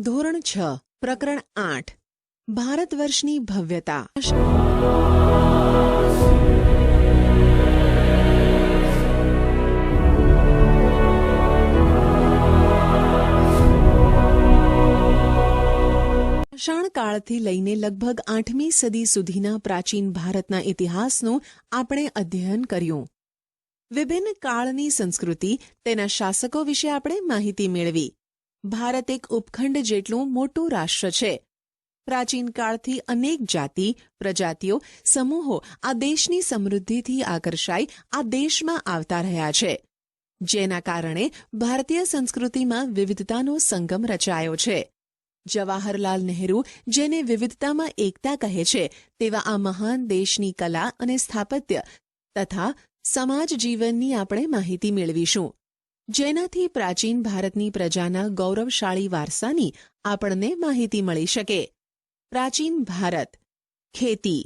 ધોરણ 6 પ્રકરણ 8 ભારતવર્ષની ભવ્યતા. પાષાણકાળથી લઈને લગભગ 8મી સદી સુધીના પ્રાચીન ભારતના ઇતિહાસનું આપણે અધ્યયન કર્યું. વિભિન્ન કાળની સંસ્કૃતિ, તેના શાસકો વિશે આપણે માહિતી મેળવી. ભારત એક ઉપખંડ જેટલું મોટું રાષ્ટ્ર છે. પ્રાચીન કાળથી અનેક જાતિ, પ્રજાતિઓ, સમૂહો આ દેશની સમૃદ્ધિથી આકર્ષાઈ આ દેશમાં આવતા રહ્યા છે, જેના કારણે ભારતીય સંસ્કૃતિમાં વિવિધતાનો સંગમ રચાયો છે. જવાહરલાલ નહેરુ, જેને વિવિધતામાં એકતા કહે છે, તેવા આ મહાન દેશની કલા અને સ્થાપત્ય તથા સમાજ જીવનની આપણે માહિતી મેળવીશું, જેનાથી પ્રાચીન ભારતની પ્રજાના ગૌરવશાળી વારસાની આપણને માહિતી મળી શકે. પ્રાચીન ભારત. ખેતી.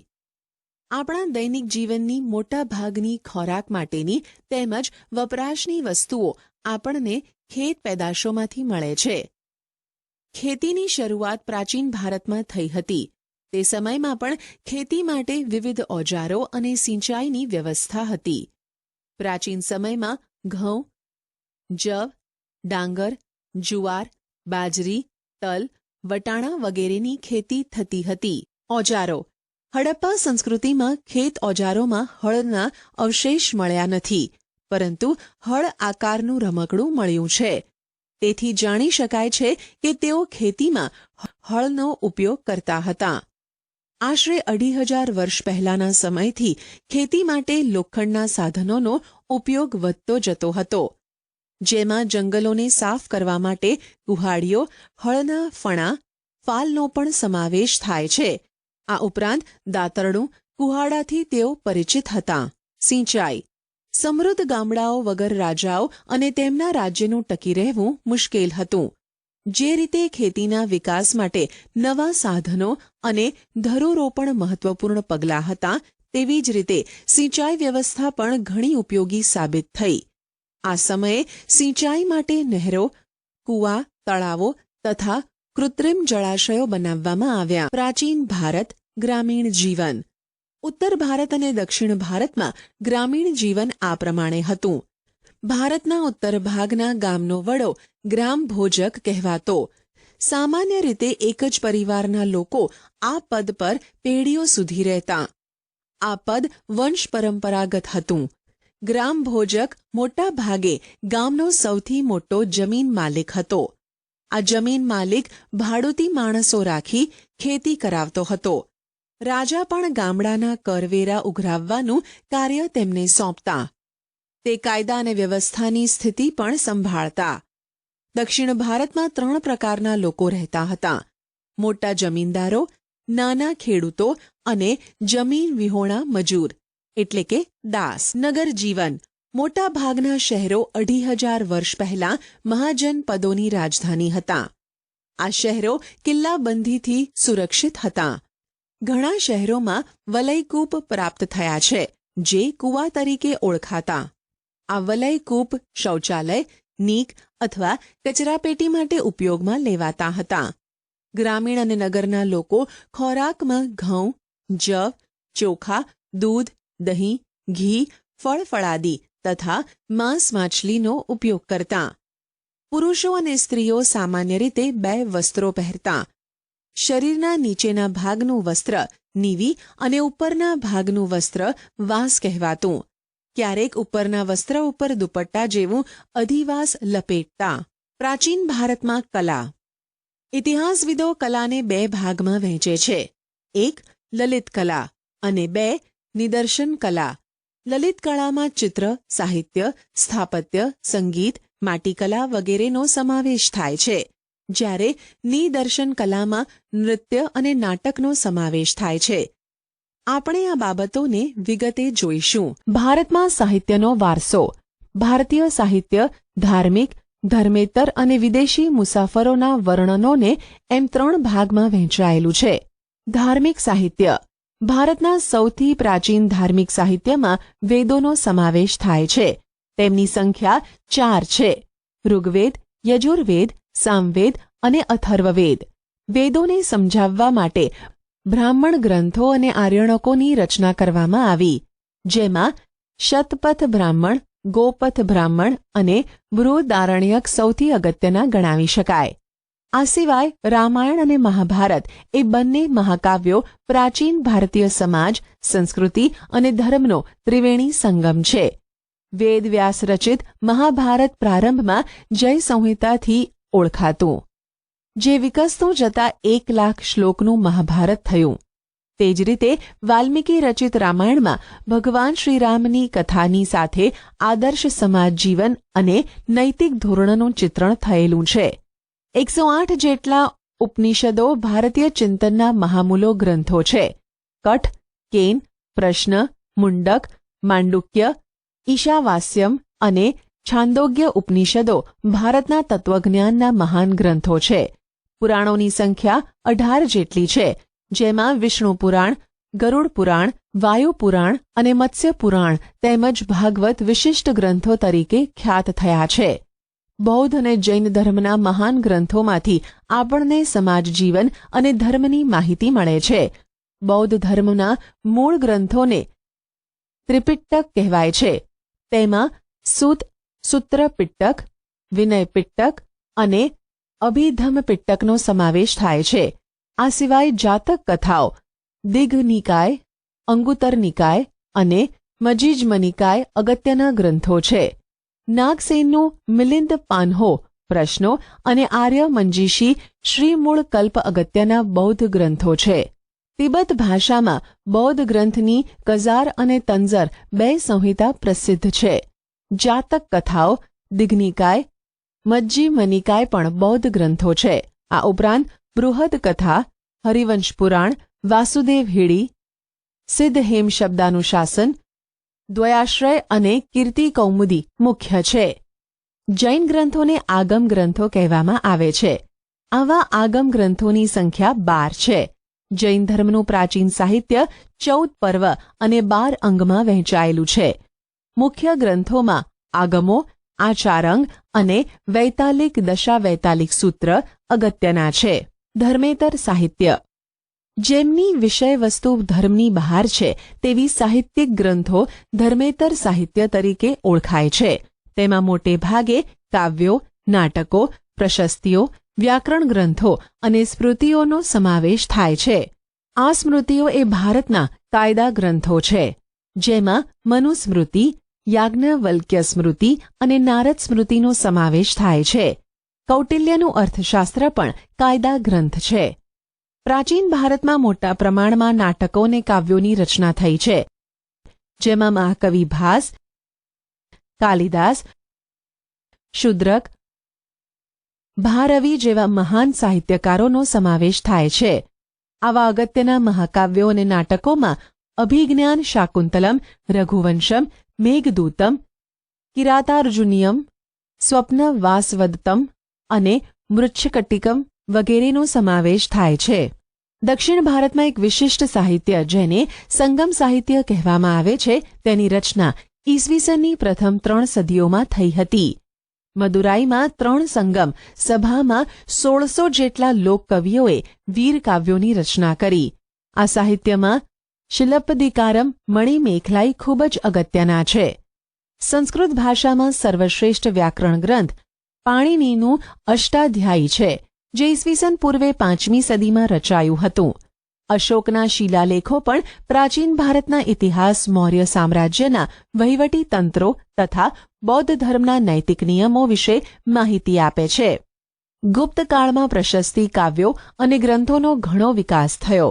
આપણા દૈનિક જીવનની મોટા ભાગની ખોરાક માટેની તેમજ વપરાશની વસ્તુઓ આપણને ખેત પેદાશોમાંથી મળે છે. ખેતીની શરૂઆત પ્રાચીન ભારતમાં થઈ હતી. તે સમયમાં પણ ખેતી માટે વિવિધ ઓજારો અને સિંચાઈની વ્યવસ્થા હતી. પ્રાચીન સમયમાં ઘઉં, જવ, ડાંગર, જુવાર, બાજરી, તલ, વટાણા વગેરેની ખેતી થતી હતી. ઓજારો. હડપ્પા સંસ્કૃતિમાં ખેત ઓજારોમાં હળના અવશેષ મળ્યા નથી, પરંતુ હળ આકારનું રમકડું મળ્યું છે. તેથી જાણી શકાય છે કે તેઓ ખેતીમાં હળનો ઉપયોગ કરતા હતા. આશરે 2500 વર્ષ પહેલાના સમયથી ખેતી માટે લોખંડના સાધનોનો ઉપયોગ વધતો જતો હતો, જેમાં જંગલોને સાફ કરવા માટે કુહાડીઓ, હળના ફણા, ફાલનો પણ સમાવેશ થાય છે. આ ઉપરાંત દાતરડું, કુહાડાથી તેઓ પરિચિત હતા. સિંચાઈ. સમૃદ્ધ ગામડાઓ વગર રાજાઓ અને તેમના રાજ્યનું ટકી રહેવું મુશ્કેલ હતું. જે રીતે ખેતીના વિકાસ માટે નવા સાધનો અને ધરુરોપણ મહત્વપૂર્ણ પગલાં હતા, તેવી જ રીતે સિંચાઈ વ્યવસ્થા પણ ઘણી ઉપયોગી સાબિત થઈ. આ સમયે સિંચાઈ માટે નહેરો, કૂવા, તળાવો તથા કૃત્રિમ જળાશયો બનાવવામાં આવ્યા. પ્રાચીન ભારત. ગ્રામીણ જીવન. ઉત્તર ભારત અને દક્ષિણ ભારતમાં ગ્રામીણ જીવન આ પ્રમાણે હતું. ભારતના ઉત્તર ભાગના ગામનો વડો ગ્રામ ભોજક કહેવાતો. સામાન્ય રીતે એક જ પરિવારના લોકો આ પદ પર પેઢીઓ સુધી રહેતા. આ પદ વંશ પરંપરાગત હતું. ગ્રામ ભોજક મોટા ભાગે ગામનો સૌથી મોટો જમીન માલિક હતો. આ જમીન માલિક ભાડૂતી માણસો રાખી ખેતી કરાવતો હતો. રાજા પણ ગામડાના કરવેરા ઉઘરાવવાનું કાર્ય તેમને સોંપતા. તે કાયદા અને વ્યવસ્થાની સ્થિતિ પણ સંભાળતા. દક્ષિણ ભારતમાં 3 પ્રકારના લોકો રહેતા હતા: મોટા જમીનદારો, નાના ખેડૂતો અને જમીન વિહોણા મજૂર એટલે કે દાસ. નગર જીવન. મોટા ભાગના શહેરો 2500 વર્ષ પહેલા મહાજનપદોની રાજધાની હતા. આ શહેરો કિલ્લાબંધીથી સુરક્ષિત હતા. ઘણા શહેરોમાં વલયકૂપ પ્રાપ્ત થયા છે, જે કૂવા તરીકે ઓળખાતા. આ વલયકૂપ શૌચાલય, નીક અથવા કચરાપેટી માટે ઉપયોગમાં લેવાતા હતા. ગ્રામીણ અને નગરના લોકો ખોરાકમાં ઘઉં, જવ, ચોખા, દૂધ, દહીં, ઘી, ફળફળાદી તથા માંસ માછલીનો ઉપયોગ કરતા. પુરુષો અને સ્ત્રીઓ સામાન્ય રીતે 2 વસ્ત્રો પહેરતા. શરીરના નીચેના ભાગનું વસ્ત્ર નીવી અને ઉપરના ભાગનું વસ્ત્ર વાસ કહેવાતું. ક્યારેક ઉપરના વસ્ત્ર ઉપર દુપટ્ટા જેવું અધિવાસ લપેટતા. પ્રાચીન ભારતમાં કલા. ઇતિહાસવિદો કલાને 2 ભાગમાં વહેંચે છે: 1 લલિત કલા અને 2 નિદર્શન કલા. લલિત કળામાં ચિત્ર, સાહિત્ય, સ્થાપત્ય, સંગીત, માટીકલા વગેરેનો સમાવેશ થાય છે, જ્યારે નિદર્શન કલામાં નૃત્ય અને નાટકનો સમાવેશ થાય છે. આપણે આ બાબતોને વિગતે જોઈશું. ભારતમાં સાહિત્યનો વારસો. ભારતીય સાહિત્ય ધાર્મિક, ધર્મેતર અને વિદેશી મુસાફરોના વર્ણનોને એમ 3 ભાગમાં વહેંચાયેલું છે. ધાર્મિક સાહિત્ય. ભારતના સૌથી પ્રાચીન ધાર્મિક સાહિત્યમાં વેદોનો સમાવેશ થાય છે. તેમની સંખ્યા 4 છે: ઋગ્વેદ, યજુર્વેદ, સામવેદ અને અથર્વવેદ. વેદોને સમજાવવા માટે બ્રાહ્મણ ગ્રંથો અને આર્યણકોની રચના કરવામાં આવી, જેમાં શતપથ બ્રાહ્મણ, ગોપથ બ્રાહ્મણ અને બૃહદારણ્યક સૌથી અગત્યના ગણાવી શકાય. આ સિવાય રામાયણ અને મહાભારત એ બંને મહાકાવ્યો પ્રાચીન ભારતીય સમાજ, સંસ્કૃતિ અને ધર્મનો ત્રિવેણી સંગમ છે. વેદ વ્યાસ રચિત મહાભારત પ્રારંભમાં જય સંહિતાથી ઓળખાતું, જે વિકસતું જતા 1,00,000 શ્લોકનું મહાભારત થયું. તે જ રીતે વાલ્મીકી રચિત રામાયણમાં ભગવાન શ્રીરામની કથાની સાથે આદર્શ સમાજ જીવન અને નૈતિક ધોરણોનું ચિત્રણ થયેલું છે. 108 જેટલા ઉપનિષદો ભારતીય ચિંતનના મહામૂલો ગ્રંથો છે. કઠ, કેન, પ્રશ્ન, મુંડક, માંડુક્ય, ઈશાવાસ્યમ અને છાંદોગ્ય ઉપનિષદો ભારતના તત્વજ્ઞાનના મહાન ગ્રંથો છે. પુરાણોની સંખ્યા 18 જેટલી છે, જેમાં વિષ્ણુ પુરાણ, ગરુડ પુરાણ, વાયુ પુરાણ અને મત્સ્ય પુરાણ તેમજ ભાગવત વિશિષ્ટ ગ્રંથો તરીકે ખ્યાત થયા છે. બૌદ્ધ અને જૈન ધર્મના મહાન ગ્રંથોમાંથી આપણને સમાજ જીવન અને ધર્મની માહિતી મળે છે. બૌદ્ધ ધર્મના મૂળ ગ્રંથોને ત્રિપિટક કહેવાય છે. તેમાં સૂત, સૂત્ર પિટક, વિનય પિટક અને અભિધમ પિટકનો સમાવેશ થાય છે. આ સિવાય જાતક કથાઓ, દિઘ નિકાય, અંગુતર નિકાય અને મજીજ્મ નિકાય અગત્યના ગ્રંથો છે. નાગસેનનું મિલિંદ પાન્હો પ્રશ્નો અને આર્ય મંજીષી શ્રીમૂળ કલ્પ અગત્યના બૌદ્ધ ગ્રંથો છે. તિબત ભાષામાં બૌદ્ધ ગ્રંથની કઝાર અને તંઝર 2 સંહિતા પ્રસિદ્ધ છે. જાતક કથાઓ, દિઘનિકાય, મજ્જિમ નિકાય પણ બૌદ્ધ ગ્રંથો છે. આ ઉપરાંત બૃહદ કથા, હરિવંશ પુરાણ, વાસુદેવ હિડી, સિદ્ધ હેમ શબ્દાનુશાસન, દ્વયાશ્રય અને કીર્તિ કૌમુદી મુખ્ય છે. જૈન ગ્રંથોને આગમ ગ્રંથો કહેવામાં આવે છે. આવા આગમ ગ્રંથોની સંખ્યા 12 છે. જૈન ધર્મનું પ્રાચીન સાહિત્ય 14 પર્વ અને 12 અંગમાં વહેંચાયેલું છે. મુખ્ય ગ્રંથોમાં આગમો, આચારંગ અને વૈતાલિક દશાવૈતાલિક સૂત્ર અગત્યના છે. ધર્મેતર સાહિત્ય, જેમની વિષયવસ્તુ ધર્મની બહાર છે તેવી સાહિત્યિક ગ્રંથો ધર્મેતર સાહિત્ય તરીકે ઓળખાય છે. તેમાં મોટે ભાગે કાવ્યો, નાટકો, પ્રશસ્તિઓ, વ્યાકરણ ગ્રંથો અને સ્મૃતિઓનો સમાવેશ થાય છે. આ સ્મૃતિઓ એ ભારતના કાયદા ગ્રંથો છે, જેમાં મનુસ્મૃતિ, યાજ્ઞવલ્ક્ય સ્મૃતિ અને નારદ સ્મૃતિનો સમાવેશ થાય છે. કૌટિલ્યનું અર્થશાસ્ત્ર પણ કાયદા ગ્રંથ છે. પ્રાચીન ભારતમાં મોટા પ્રમાણમાં નાટકો અને કાવ્યોની રચના થઈ છે, જેમાં મહાકવિ ભાસ, કાલિદાસ, શુદ્રક, ભારવી જેવા મહાન સાહિત્યકારોનો સમાવેશ થાય છે. આવા અગત્યના મહાકાવ્યો અને નાટકોમાં અભિજ્ઞાન શાકુંતલમ, રઘુવંશમ, મેઘદૂતમ, કિરાતાર્જુનિયમ, સ્વપ્ન વાસવદત્તમ અને મૃચ્છકટિકમ વગેરેનો સમાવેશ થાય છે. દક્ષિણ ભારતમાં એક વિશિષ્ટ સાહિત્ય, જેને સંગમ સાહિત્ય કહેવામાં આવે છે, તેની રચના ઈસવીસનની પ્રથમ 3 સદીઓમાં થઈ હતી. મદુરાઈમાં 3 સંગમ સભામાં 1600 જેટલા લોકકવિઓએ વીર કાવ્યોની રચના કરી. આ સાહિત્યમાં શિલપ્પદિકારમ, મણિમેખલાઈ ખૂબ જ અગત્યના છે. સંસ્કૃત ભાષામાં સર્વશ્રેષ્ઠ વ્યાકરણ ગ્રંથ પાણિનીનું અષ્ટાધ્યાયી છે, જે ઈસવીસન પૂર્વે 5મી સદીમાં રચાયું હતું. અશોકના શિલાલેખો પણ પ્રાચીન ભારતના ઇતિહાસ, મૌર્ય સામ્રાજ્યના વહીવટી તંત્રો તથા બૌદ્ધ ધર્મના નૈતિક નિયમો વિશે માહિતી આપે છે. ગુપ્તકાળમાં પ્રશસ્તિ, કાવ્યો અને ગ્રંથોનો ઘણો વિકાસ થયો.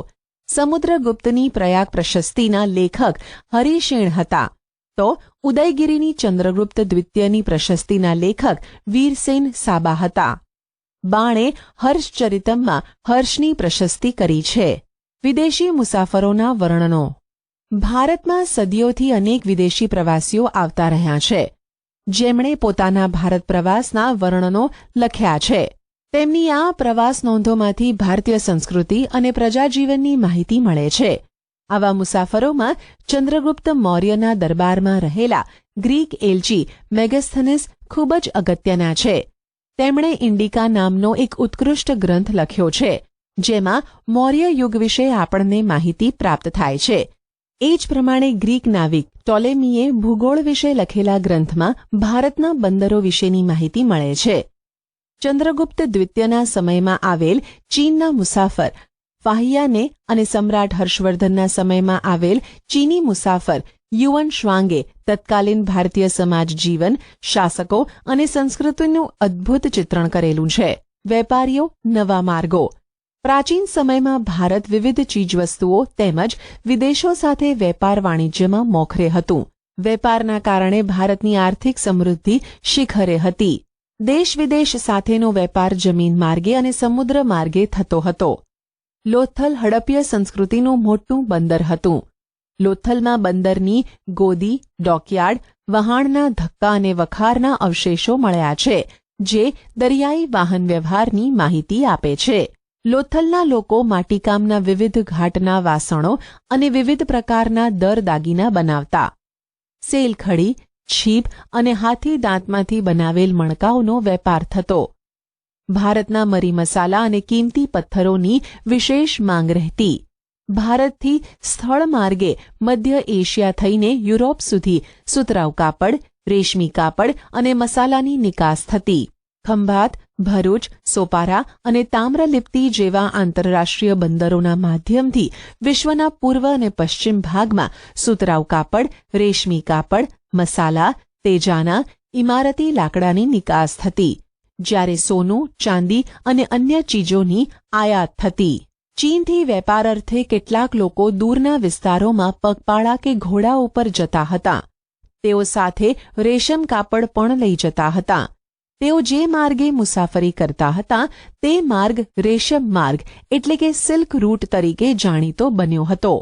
સમુદ્રગુપ્તની પ્રયાગ પ્રશસ્તિના લેખક હરિશેણ હતા, તો ઉદયગીરીની ચંદ્રગુપ્ત દ્વિતીયની પ્રશસ્તિના લેખક વીરસેન સાબા હતા. બાણે હર્ષચરિતમમાં હર્ષની પ્રશસ્તિ કરી છે. વિદેશી મુસાફરોના વર્ણનો. ભારતમાં સદીઓથી અનેક વિદેશી પ્રવાસીઓ આવતા રહ્યા છે, જેમણે પોતાના ભારત પ્રવાસના વર્ણનો લખ્યા છે. તેમની આ પ્રવાસ નોંધોમાંથી ભારતીય સંસ્કૃતિ અને પ્રજાજીવનની માહિતી મળે છે. આવા મુસાફરોમાં ચંદ્રગુપ્ત મૌર્યના દરબારમાં રહેલા ગ્રીક એલચી મેગસ્થનીસ ખૂબ જ અગત્યના છે. તેમણે ઇન્ડિકા નામનો એક ઉત્કૃષ્ટ ગ્રંથ લખ્યો છે, જેમાં મૌર્ય યુગ વિશે આપણને માહિતી પ્રાપ્ત થાય છે. એ જ પ્રમાણે ગ્રીક નાવિક ટોલેમીએ ભૂગોળ વિશે લખેલા ગ્રંથમાં ભારતના બંદરો વિશેની માહિતી મળે છે. ચંદ્રગુપ્ત દ્વિતીયના સમયમાં આવેલ ચીનના મુસાફર ફાહિયાને અને સમ્રાટ હર્ષવર્ધનના સમયમાં આવેલ ચીની મુસાફર યુઅન શ્વાંગે તત્કાલીન ભારતીય સમાજ જીવન, શાસકો અને સંસ્કૃતિનું અદ્ભુત ચિત્રણ કરેલું છે. વેપારીઓ, નવા માર્ગો. પ્રાચીન સમયમાં ભારત વિવિધ ચીજવસ્તુઓ તેમજ વિદેશો સાથે વેપાર વાણિજ્યમાં મોખરે હતું. વેપારના કારણે ભારતની આર્થિક સમૃદ્ધિ શિખરે હતી. દેશ વિદેશ સાથેનો વેપાર જમીન માર્ગે અને સમુદ્ર માર્ગે થતો હતો. લોથલ હડપ્ય સંસ્કૃતિનું મોટું બંદર હતું. લોથલમાં બંદરની ગોદી, ડોકયાર્ડ, વહાણના ધક્કા અને વખારના અવશેષો મળ્યા છે, જે દરિયાઈ વાહન વ્યવહારની માહિતી આપે છે. લોથલના લોકો માટીકામના વિવિધ ઘાટના વાસણો અને વિવિધ પ્રકારના દાગીના બનાવતા. સેલખડી, છીપ અને હાથી દાંતમાંથી બનાવેલ મણકાઓનો વેપાર થતો. ભારતના મરી મસાલા અને કિંમતી પથ્થરોની વિશેષ માંગ રહેતી. ભારતથી સ્થળ માર્ગે મધ્ય એશિયા થઈને યુરોપ સુધી સુતરાઉ કાપડ, રેશમી કાપડ અને મસાલાની નિકાસ થતી. ખંભાત, ભરૂચ, સોપારા અને તામ્રલિપ્તિ જેવા આંતરરાષ્ટ્રીય બંદરોના માધ્યમથી વિશ્વના પૂર્વ અને પશ્ચિમ ભાગમાં સુતરાઉ કાપડ, રેશમી કાપડ, મસાલા, તેજાના, ઇમારતી લાકડાની નિકાસ થતી, જ્યારે સોનું, ચાંદી અને અન્ય ચીજોની આયાત થતી. ચીનથી વેપાર અર્થે કેટલાક લોકો દૂરના વિસ્તારોમાં પગપાળા કે ઘોડા ઉપર જતા હતા. તેઓ સાથે રેશમ કાપડ પણ લઈ જતા હતા. તેઓ જે માર્ગે મુસાફરી કરતા હતા તે માર્ગ રેશમ માર્ગ એટલે કે સિલ્ક રૂટ તરીકે જાણીતો બન્યો હતો.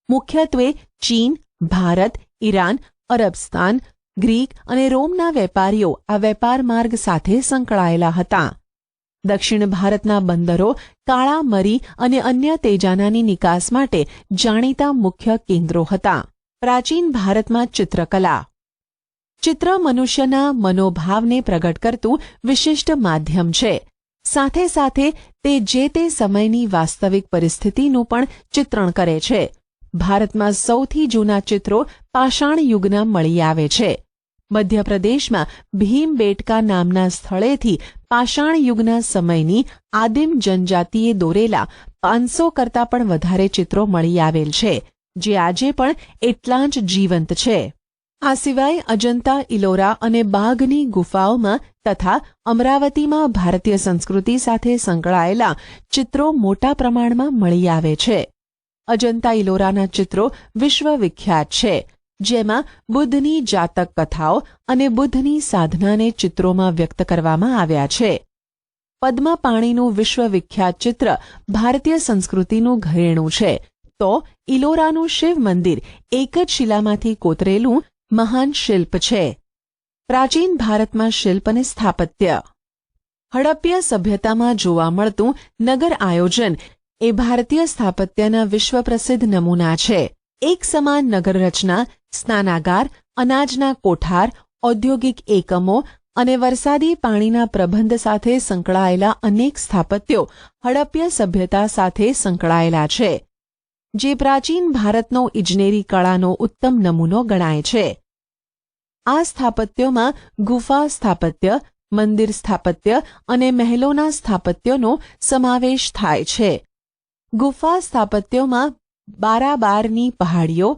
મુખ્યત્વે ચીન, ભારત, ઈરાન, અરબસ્તાન, ગ્રીક અને રોમના વેપારીઓ આ વેપાર માર્ગ સાથે સંકળાયેલા હતા. દક્ષિણ ભારતના બંદરો કાળા મરી અને અન્ય તેજાનાની નિકાસ માટે જાણીતા મુખ્ય કેન્દ્રો હતા. પ્રાચીન ભારતમાં ચિત્રકલા. ચિત્ર મનુષ્યના મનોભાવને પ્રગટ કરતું વિશિષ્ટ માધ્યમ છે. સાથે સાથે તે જે તે સમયની વાસ્તવિક પરિસ્થિતિનું પણ ચિત્રણ કરે છે. ભારતમાં સૌથી જૂના ચિત્રો પાષાણ યુગના મળી આવે છે. મધ્યપ્રદેશમાં ભીમબેટકા નામના સ્થળેથી પાષાણ યુગના સમયની આદિમ જનજાતિએ દોરેલા 500 કરતાં પણ વધારે ચિત્રો મળી આવેલ છે, જે આજે પણ એટલા જ જીવંત છે. આ સિવાય અજંતા, ઇલોરા અને બાઘની ગુફાઓમાં તથા અમરાવતીમાં ભારતીય સંસ્કૃતિ સાથે સંકળાયેલા ચિત્રો મોટા પ્રમાણમાં મળી આવે છે. અજંતા ઇલોરાના ચિત્રો વિશ્વવિખ્યાત છે, જેમાં બુદ્ધની જાતક કથાઓ અને બુદ્ધની સાધનાને ચિત્રોમાં વ્યક્ત કરવામાં આવ્યા છે. પદ્મપાણીનું વિશ્વવિખ્યાત ચિત્ર ભારતીય સંસ્કૃતિનું ઘરેણું છે, તો ઇલોરાનું શિવ મંદિર એક જ શિલામાંથી કોતરેલું મહાન શિલ્પ છે. પ્રાચીન ભારતમાં શિલ્પ અને સ્થાપત્ય. હડપ્ય સભ્યતામાં જોવા મળતું નગર આયોજન એ ભારતીય સ્થાપત્યના વિશ્વપ્રસિદ્ધ નમૂના છે. એક સમાન નગર રચના, સ્નાનાગાર, અનાજના કોઠાર, ઔદ્યોગિક એકમો અને વરસાદી પાણીના પ્રબંધ સાથે સંકળાયેલા અનેક સ્થાપત્યો હડપ્ય સભ્યતા સાથે સંકળાયેલા છે, જે પ્રાચીન ભારતનો ઇજનેરી કળાનો ઉત્તમ નમૂનો ગણાય છે. આ સ્થાપત્યોમાં ગુફા સ્થાપત્ય, મંદિર સ્થાપત્ય અને મહેલોના સ્થાપત્યોનો સમાવેશ થાય છે. ગુફા સ્થાપત્યોમાં બારાબારની પહાડીઓ,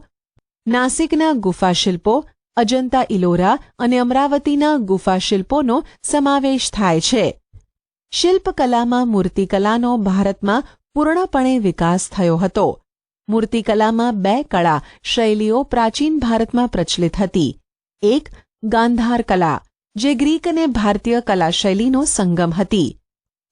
નાસિકના ગુફાશિલ્પો, અજંતા ઇલોરા અને અમરાવતીના ગુફાશિલ્પોનો સમાવેશ થાય છે. શિલ્પકલામાં મૂર્તિકલાનો ભારતમાં પૂર્ણપણે વિકાસ થયો હતો. મૂર્તિકલામાં 2 કળા શૈલીઓ પ્રાચીન ભારતમાં પ્રચલિત હતી. એક ગાંધાર કલા, જે ગ્રીક અને ભારતીય કલા શૈલીનો સંગમ હતી.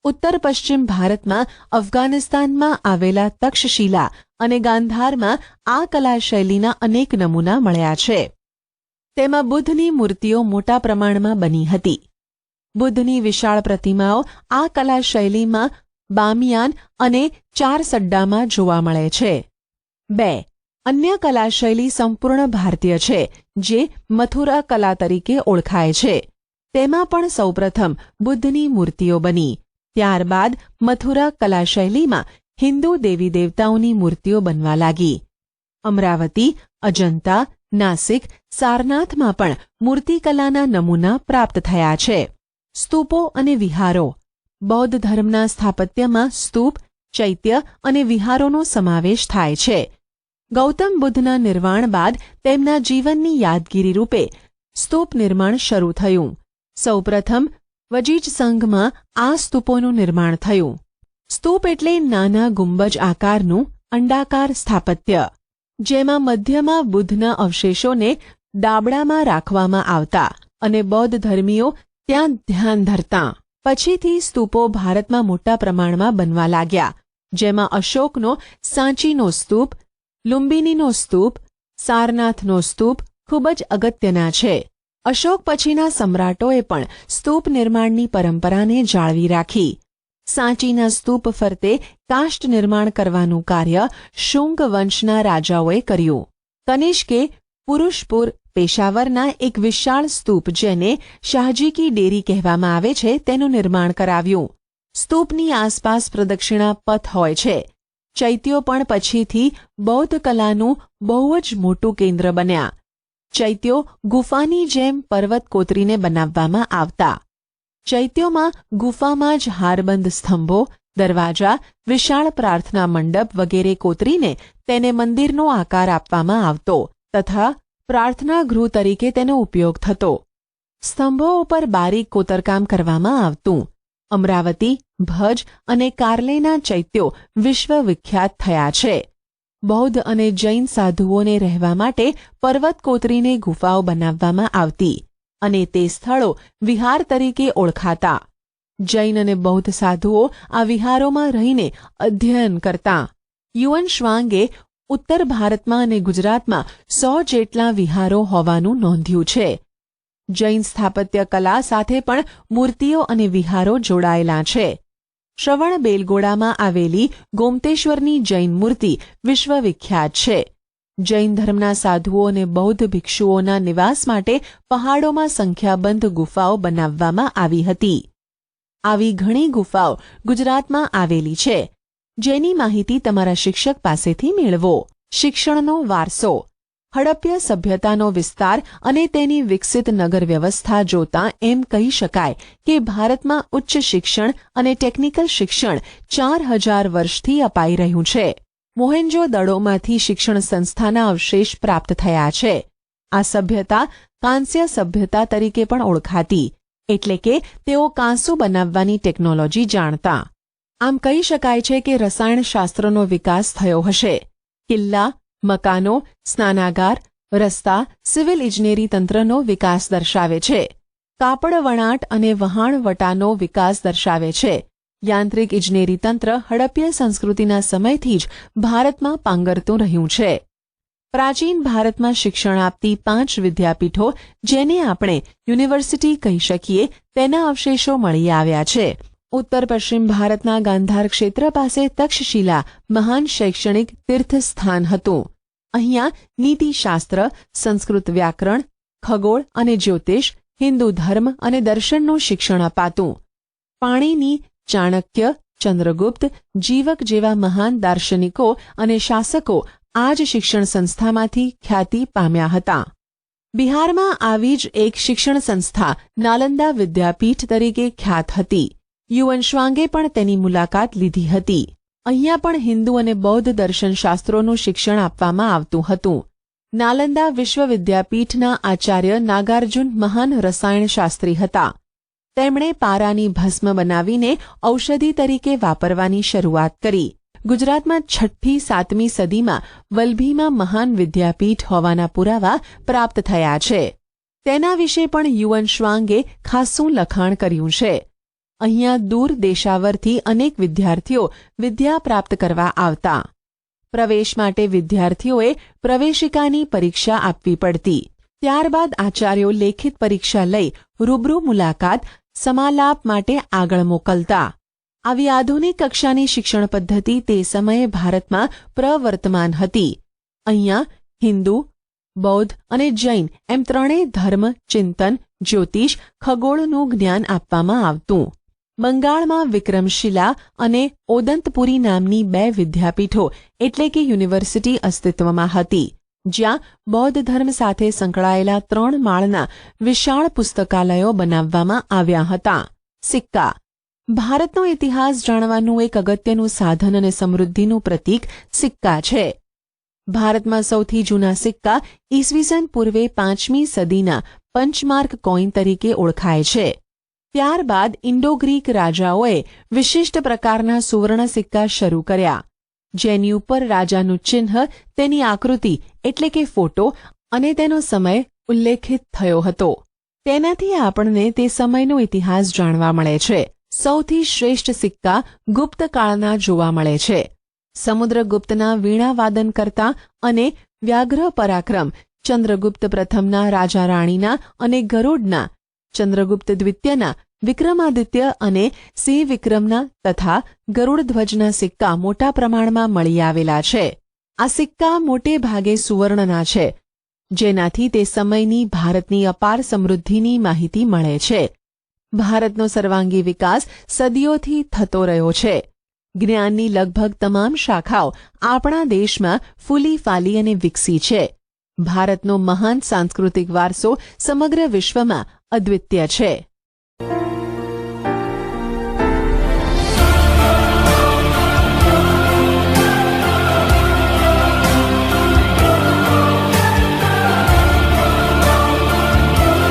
ઉત્તર પશ્ચિમ ભારતમાં અફઘાનિસ્તાનમાં આવેલા તક્ષશિલા અને ગાંધારમાં આ કલા શૈલીના અનેક નમૂના મળ્યા છે. તેમાં બુદ્ધની મૂર્તિઓ મોટા પ્રમાણમાં બની હતી. બુદ્ધની વિશાળ પ્રતિમાઓ આ કલા શૈલીમાં બામિયાન અને ચારસડ્ડામાં જોવા મળે છે. 2. અન્ય કલા શૈલી સંપૂર્ણ ભારતીય છે, જે મથુરા કલા તરીકે ઓળખાય છે. તેમાં પણ સૌપ્રથમ બુદ્ધની મૂર્તિઓ બની. ત્યારબાદ મથુરા કલાશૈલીમાં હિન્દુ દેવી દેવતાઓની મૂર્તિઓ બનવા લાગી. અમરાવતી, અજંતા, નાસિક, સારનાથમાં પણ મૂર્તિકલાના નમૂના પ્રાપ્ત થયા છે. સ્તૂપો અને વિહારો. બૌદ્ધ ધર્મના સ્થાપત્યમાં સ્તૂપ, ચૈત્ય અને વિહારોનો સમાવેશ થાય છે. ગૌતમ બુદ્ધના નિર્વાણ બાદ તેમના જીવનની યાદગીરી રૂપે સ્તૂપ નિર્માણ શરૂ થયું. સૌપ્રથમ વજીજ સંઘમાં આ સ્તૂપોનું નિર્માણ થયું. સ્તૂપ એટલે નાના ગુંબજ આકારનું અંડાકાર સ્થાપત્ય, જેમાં મધ્યમાં બુદ્ધના અવશેષોને ડાબડામાં રાખવામાં આવતા અને બૌદ્ધ ધર્મીઓ ત્યાં ધ્યાન ધરતા. પછીથી સ્તૂપો ભારતમાં મોટા પ્રમાણમાં બનવા લાગ્યા, જેમાં અશોકનો સાંચીનો સ્તૂપ, લુંબિનીનો સ્તૂપ, સારનાથનો સ્તૂપ ખૂબ જ અગત્યના છે. અશોક પછીના સમ્રાટોએ પણ સ્તૂપ નિર્માણની પરંપરાને જાળવી રાખી. સાંચીના સ્તૂપ ફરતે કાષ્ઠ નિર્માણ કરવાનું કાર્ય શુંગ વંશના રાજાઓએ કર્યું. કનિષ્કે પુરુષપુર, પેશાવરના એક વિશાળ સ્તૂપ, જેને શાહજી કી ડેરી કહેવામાં આવે છે, તેનું નિર્માણ કરાવ્યું. સ્તૂપની આસપાસ પ્રદક્ષિણા પથ હોય છે. ચૈત્યો પણ પછીથી બૌદ્ધ કલાનું બહુ જ મોટું કેન્દ્ર બન્યા. ચૈત્યો ગુફાની જેમ પર્વત કોતરીને બનાવવામાં આવતા. ચૈત્યોમાં ગુફામાં જ હારબંધ સ્તંભો, દરવાજા, વિશાળ પ્રાર્થના મંડપ વગેરે કોતરીને તેને મંદિરનો આકાર આપવામાં આવતો તથા પ્રાર્થના ગૃહ તરીકે તેનો ઉપયોગ થતો. સ્તંભો ઉપર બારીક કોતરકામ કરવામાં આવતું. અમરાવતી, ભજ અને કાર્લેના ચૈત્યો વિશ્વવિખ્યાત થયા છે. બૌદ્ધ અને જૈન સાધુઓને રહેવા માટે પર્વત કોતરીને ગુફાઓ બનાવવામાં આવતી અને તે સ્થળો વિહાર તરીકે ઓળખાતા. જૈન અને બૌદ્ધ સાધુઓ આ વિહારોમાં રહીને અધ્યયન કરતા. યુએન શ્વાંગે ઉત્તર ભારતમાં અને ગુજરાતમાં 100 જેટલા વિહારો હોવાનું નોંધ્યું છે. જૈન સ્થાપત્ય કલા સાથે પણ મૂર્તિઓ અને વિહારો જોડાયેલા છે. શ્રવણ બેલગોડામાં આવેલી ગોમતેશ્વરની જૈન મૂર્તિ વિશ્વવિખ્યાત છે. જૈન ધર્મના સાધુઓ અને બૌદ્ધ ભિક્ષુઓના નિવાસ માટે પહાડોમાં સંખ્યાબંધ ગુફાઓ બનાવવામાં આવી હતી. આવી ઘણી ગુફાઓ ગુજરાતમાં આવેલી છે, જેની માહિતી તમારા શિક્ષક પાસેથી મેળવો. શિક્ષણનો વારસો. હડપ્ય સભ્યતાનો વિસ્તાર અને તેની વિકસિત નગર વ્યવસ્થા જોતાં એમ કહી શકાય કે ભારતમાં ઉચ્ચ શિક્ષણ અને ટેકનિકલ શિક્ષણ 4000 વર્ષથી અપાઈ રહ્યું છે. મોહેન્જો દડોમાંથી શિક્ષણ સંસ્થાના અવશેષ પ્રાપ્ત થયા છે. આ સભ્યતા કાંસ્ય સભ્યતા તરીકે પણ ઓળખાતી, એટલે કે તેઓ કાંસુ બનાવવાની ટેકનોલોજી જાણતા. આમ કહી શકાય છે કે રસાયણશાસ્ત્રનો વિકાસ થયો હશે. કિલ્લા, મકાનો, સ્નાનાગાર, રસ્તા, સિવિલ ઇજનેરી તંત્રનો વિકાસ દર્શાવે છે. કાપડ વણાટ અને વહાણવટાનો વિકાસ દર્શાવે છે. યાંત્રિક ઇજનેરી તંત્ર હડપ્ય સંસ્કૃતિના સમયથી જ ભારતમાં પાંગરતું રહ્યું છે. પ્રાચીન ભારતમાં શિક્ષણ આપતી 5 વિદ્યાપીઠો, જેને આપણે યુનિવર્સિટી કહી શકીએ, તેના અવશેષો મળી આવ્યા છે. ઉત્તર પશ્ચિમ ભારતના ગાંધાર ક્ષેત્ર પાસે તક્ષશિલા મહાન શૈક્ષણિક તીર્થસ્થાન હતું. અહીંયા નીતિશાસ્ત્ર, સંસ્કૃત વ્યાકરણ, ખગોળ અને જ્યોતિષ, હિન્દુ ધર્મ અને દર્શનનું શિક્ષણ અપાતું. પાણીની, ચાણક્ય, ચંદ્રગુપ્ત, જીવક જેવા મહાન દાર્શનિકો અને શાસકો આ જ શિક્ષણ સંસ્થામાંથી ખ્યાતિ પામ્યા હતા. બિહારમાં આવી જ એક શિક્ષણ સંસ્થા નાલંદા વિદ્યાપીઠ તરીકે ખ્યાત હતી. યુએન શ્વાંગે પણ તેની મુલાકાત લીધી હતી. અહીંયા પણ હિન્દુ અને બૌદ્ધ દર્શનશાસ્ત્રોનું શિક્ષણ આપવામાં આવતું હતું. નાલંદા વિશ્વવિદ્યાપીઠના આચાર્ય નાગાર્જુન મહાન રસાયણશાસ્ત્રી હતા. તેમણે પારાની ભસ્મ બનાવીને ઔષધિ તરીકે વાપરવાની શરૂઆત કરી. ગુજરાતમાં 6ઠ્ઠી 7મી સદીમાં વલભીમાં મહાન વિદ્યાપીઠ હોવાના પુરાવા પ્રાપ્ત થયા છે. તેના વિશે પણ યુએન શ્વાંગે ખાસ્સું લખાણ કર્યું છે. અહીંયા દૂર દેશાવરથી અનેક વિદ્યાર્થીઓ વિદ્યા પ્રાપ્ત કરવા આવતા. પ્રવેશ માટે વિદ્યાર્થીઓએ પ્રવેશિકાની પરીક્ષા આપવી પડતી. ત્યારબાદ આચાર્યો લેખિત પરીક્ષા લઈ રૂબરૂ મુલાકાત, સમાલાપ માટે આગળ મોકલતા. આવી આધુનિક કક્ષાની શિક્ષણ પદ્ધતિ તે સમયે ભારતમાં પ્રવર્તમાન હતી. અહીંયા હિન્દુ, બૌદ્ધ અને જૈન એમ ત્રણેય ધર્મ, ચિંતન, જ્યોતિષ, ખગોળનું જ્ઞાન આપવામાં આવતું. બંગાળમાં વિક્રમશિલા અને ઓદંતપુરી નામની 2 વિદ્યાપીઠો એટલે કે યુનિવર્સિટી અસ્તિત્વમાં હતી, જ્યાં બૌદ્ધ ધર્મ સાથે સંકળાયેલા 3 માળના વિશાળ પુસ્તકાલયો બનાવવામાં આવ્યા હતા. સિક્કા ભારતનો ઇતિહાસ જાણવાનું એક અગત્યનું સાધન અને સમૃદ્ધિનું પ્રતીક સિક્કા છે. ભારતમાં સૌથી જૂના સિક્કા ઈસવીસન પૂર્વે 5મી સદીના પંચમાર્ક કોઈન તરીકે ઓળખાય છે. ત્યારબાદ ઇન્ડો ગ્રીક રાજાઓએ વિશિષ્ટ પ્રકારના સુવર્ણ સિક્કા શરૂ કર્યા, જેની ઉપર રાજાનું ચિહ્ન, તેની આકૃતિ એટલે કે ફોટો અને તેનો સમય ઉલ્લેખિત થયો હતો. તેનાથી આપણને તે સમયનો ઇતિહાસ જાણવા મળે છે. સૌથી શ્રેષ્ઠ સિક્કા ગુપ્ત કાળના જોવા મળે છે. સમુદ્રગુપ્તના વીણાવાદન કરતા અને વ્યાઘ્ર પરાક્રમ ચંદ્રગુપ્ત પ્રથમના રાજા રાણીના અને ગરુડના, ચંદ્રગુપ્ત દ્વિતીયના, વિક્રમાદિત્ય અને સિંહ વિક્રમના તથા ગરુડધ્વજના સિક્કા મોટા પ્રમાણમાં મળી આવેલા છે. આ સિક્કા મોટે ભાગે સુવર્ણના છે, જેનાથી તે સમયની ભારતની અપાર સમૃદ્ધિની માહિતી મળે છે. ભારતનો સર્વાંગી વિકાસ સદીઓથી થતો રહ્યો છે. જ્ઞાનની લગભગ તમામ શાખાઓ આપણા દેશમાં ફૂલી ફાલી અને વિકસી છે. ભારતનો મહાન સાંસ્કૃતિક વારસો સમગ્ર વિશ્વમાં અદ્વિતીય છે.